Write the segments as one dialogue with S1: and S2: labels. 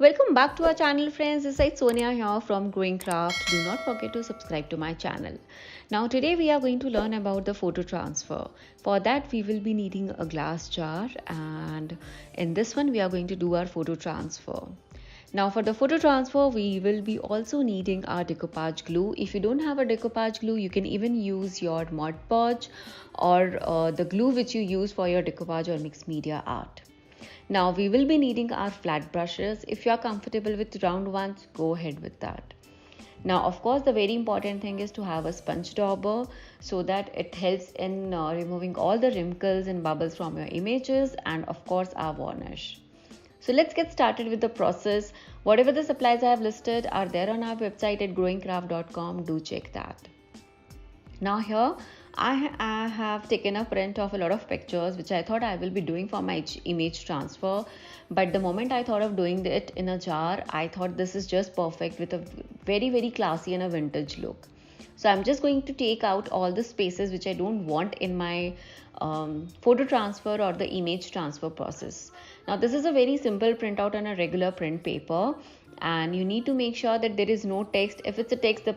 S1: Welcome back to our channel, friends. This is Sonia here from growingcraft. Do not forget to subscribe to my channel. Now today we are going to learn about the photo transfer. For that we will be needing a glass jar, and in this one we are going to do our photo transfer. Now for the photo transfer we will be also needing our decoupage glue. If you don't have a decoupage glue, you can even use your Mod Podge or the glue which you use for your decoupage or mixed media art. Now we will be needing our flat brushes. If you are comfortable with round ones, go ahead with that. Now of course the very important thing is to have a sponge dauber so that it helps in removing all the wrinkles and bubbles from your images, and of course our varnish. So let's get started with the process. Whatever the supplies I have listed are there on our website at growingcraft.com. Do check that. Now here I have taken a print of a lot of pictures which I thought I will be doing for my image transfer, but the moment I thought of doing it in a jar, I thought this is just perfect with a very classy and a vintage look. So I'm just going to take out all the spaces which I don't want in my photo transfer or the image transfer process. Now this is a very simple printout on a regular print paper, and you need to make sure that there is no text. If it's a text, the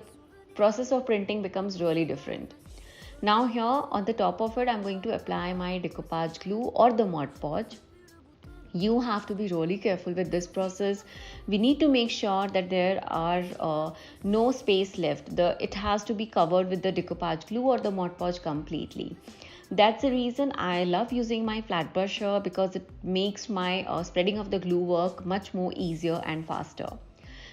S1: process of printing becomes really different. Now here on the top of it, I'm going to apply my decoupage glue or the Mod Podge. You have to be really careful with this process. We need to make sure that there are no space left. It has to be covered with the decoupage glue or the Mod Podge completely. That's the reason I love using my flat brusher, because it makes my spreading of the glue work much more easier and faster.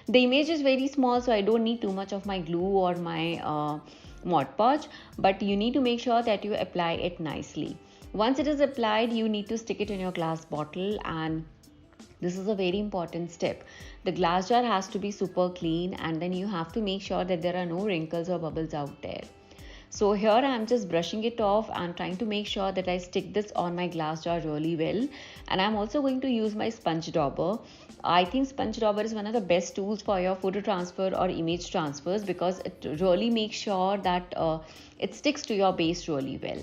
S1: The image is very small, so I don't need too much of my glue or my Mod Podge, but you need to make sure that you apply it nicely. Once it is applied, you need to stick it in your glass bottle, and this is a very important step. The glass jar has to be super clean, and then you have to make sure that there are no wrinkles or bubbles out there. So here I am just brushing it off and trying to make sure that I stick this on my glass jar really well. And I'm also going to use my sponge dauber. I think sponge dauber is one of the best tools for your photo transfer or image transfers, because it really makes sure that it sticks to your base really well.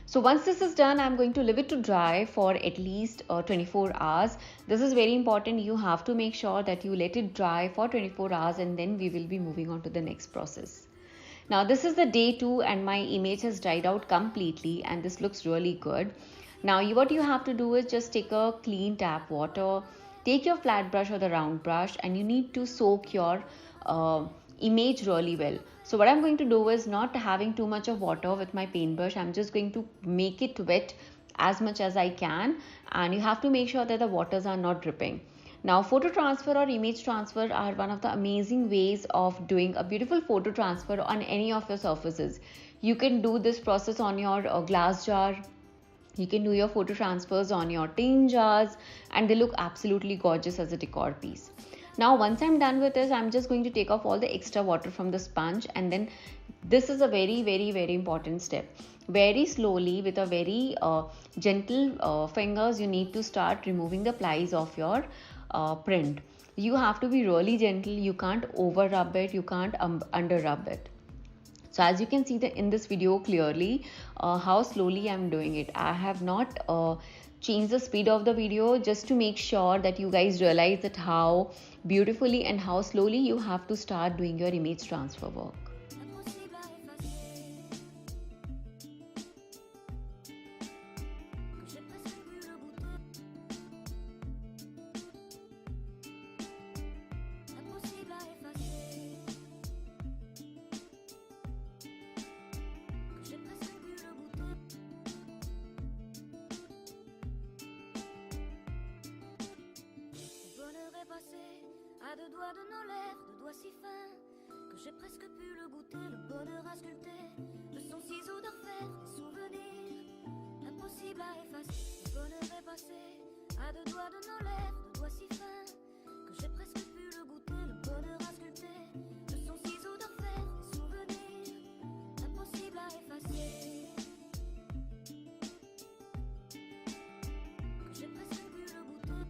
S1: So once this is done, I'm going to leave it to dry for at least 24 hours. This is very important. You have to make sure that you let it dry for 24 hours, and then we will be moving on to the next process. Now this is the day 2 and my image has dried out completely, and this looks really good. Now what you have to do is just take a clean tap water, take your flat brush or the round brush, and you need to soak your image really well. So what I'm going to do is, not having too much of water with my paintbrush, I'm just going to make it wet as much as I can, and you have to make sure that the waters are not dripping. Now photo transfer or image transfer are one of the amazing ways of doing a beautiful photo transfer on any of your surfaces. You can do this process on your glass jar. You can do your photo transfers on your tin jars, and they look absolutely gorgeous as a decor piece. Now once I'm done with this, I'm just going to take off all the extra water from the sponge, and then this is a very important step. Very slowly, with a very gentle fingers, you need to start removing the plies of your print. You have to be really gentle. You can't over rub it, you can't under rub it. So as you can see in this video clearly how slowly I'm doing it. I have not changed the speed of the video, just to make sure that you guys realize that how beautifully and how slowly you have to start doing your image transfer work.
S2: À deux doigts de nos lèvres, deux doigts si fins que j'ai presque pu le goûter, le bonheur à sculpter, de son ciseau d'orfèvre, des souvenirs impossibles à effacer. Le bonheur est passé à deux doigts de nos lèvres, deux doigts si fins que j'ai presque pu le goûter, le bonheur à sculpter, de son ciseau d'orfèvre, des souvenirs impossibles à effacer. Que j'ai presque pu le goûter.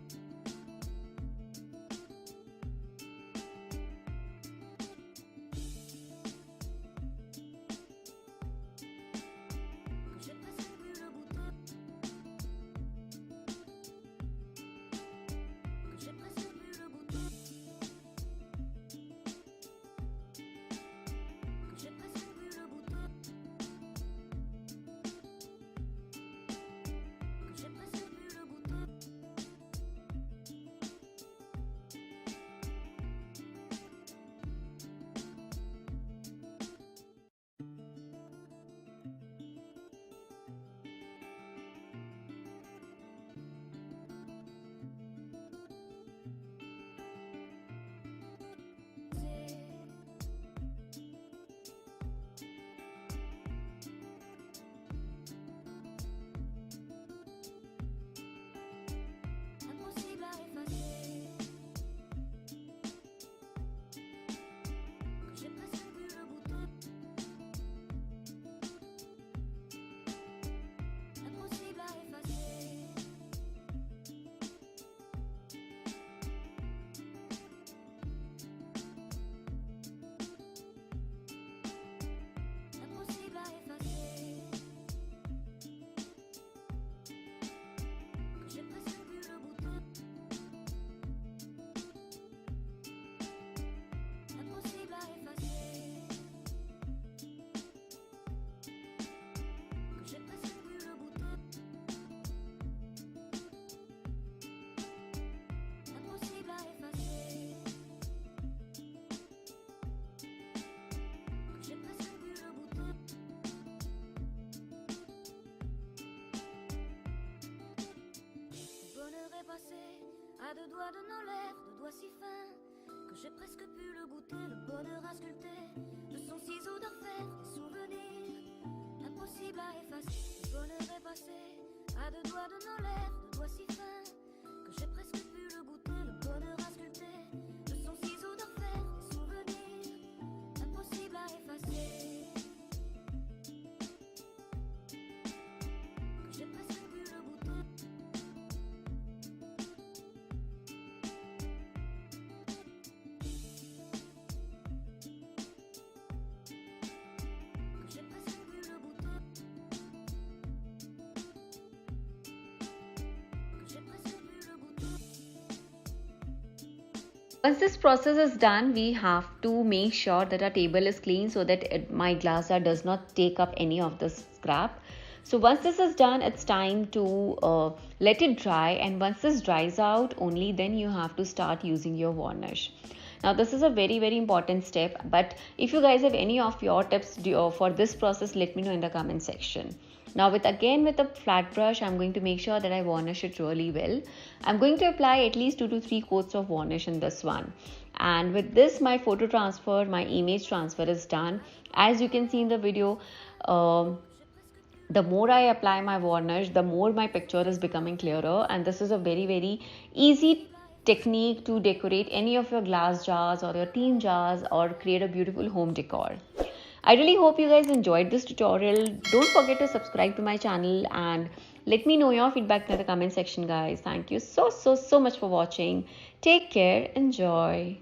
S2: à deux doigts de nos lèvres, deux doigts si fins que j'ai presque pu le goûter, le bonheur à sculpter, de son ciseau d'orfèvre, des souvenirs impossibles à effacer. Le bonheur est passé à deux doigts de nos lèvres, deux doigts si fins que j'ai presque pu le goûter, le bonheur à sculpter, de son ciseau d'orfèvre, des souvenirs impossibles à effacer. Que j'ai presque pu le goûter.
S1: Once this process is done, we have to make sure that our table is clean so that my glass jar does not take up any of the scrap. So once this is done, it's time to let it dry, and once this dries out, only then you have to start using your varnish. Now this is a very important step, but if you guys have any of your tips for this process, let me know in the comment section. Now with a flat brush, I'm going to make sure that I varnish it really well. I'm going to apply at least 2 to 3 coats of varnish in this one. And with this, my photo transfer, my image transfer is done. As you can see in the video, the more I apply my varnish, the more my picture is becoming clearer. And this is a very easy technique to decorate any of your glass jars or your tin jars or create a beautiful home decor. I really hope you guys enjoyed this tutorial. Don't forget to subscribe to my channel and let me know your feedback in the comment section, guys. Thank you so much for watching. Take care. Enjoy.